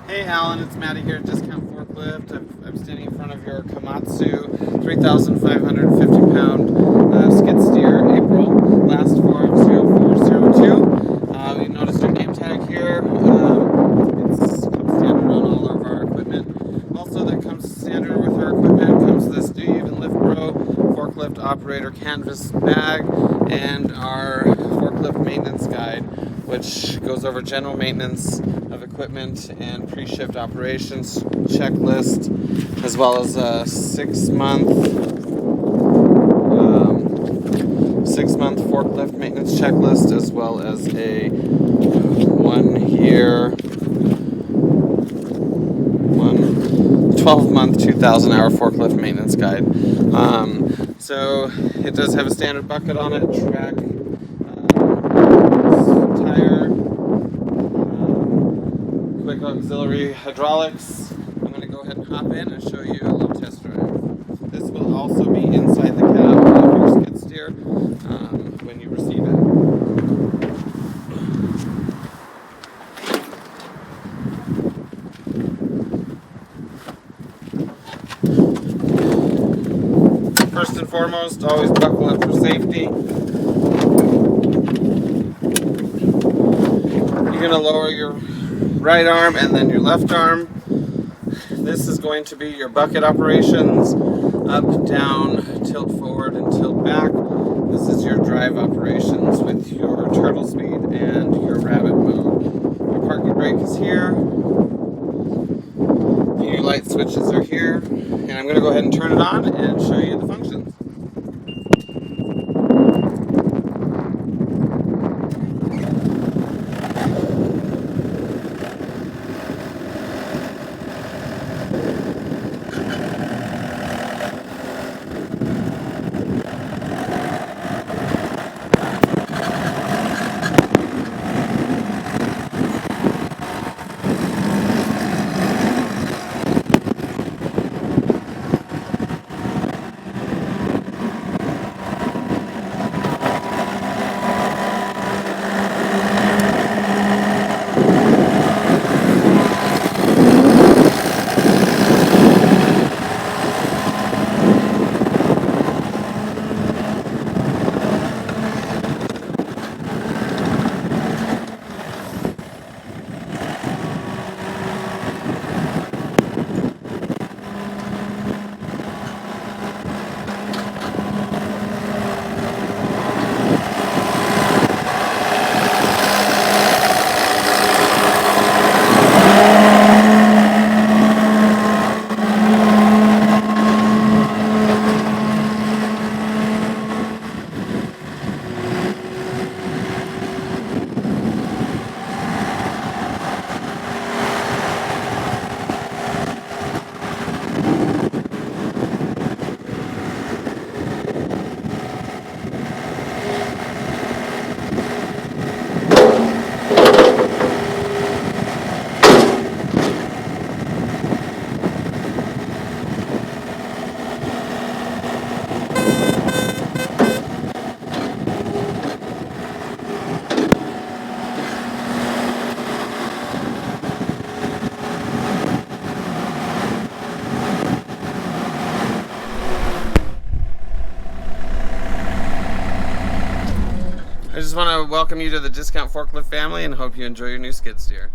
Hey Alan, it's Matty here at Discount Forklift. I'm standing in front of your Komatsu 3,550 pound skid steer, April, last form 0402. You noticed your name tag here. It's comes standard on all of our equipment. Also, that comes standard with our equipment comes this Do You Even Lift Bro forklift operator canvas bag and our forklift maintenance guide, which goes over general maintenance of equipment and pre-shift operations checklist, as well as a 6-month forklift maintenance checklist, as well as a 12-month 2,000 hour forklift maintenance guide. So it does have a standard bucket on it, track, tire, quick auxiliary hydraulics. I'm going to go ahead and hop in and show you a little test drive. This will also be inside the cab of your skid steer when you receive it. First and foremost, always buckle up for safety. You're going to lower your right arm and then your left arm. This is going to be your bucket operations, up, down, tilt forward, and tilt back. This is your drive operations with your turtle speed and your rabbit mode. Your parking brake is here. Your light switches are here. And I'm going to go ahead and turn it on and show you the functions. I just want to welcome you to the Discount Forklift family and hope you enjoy your new skid steer.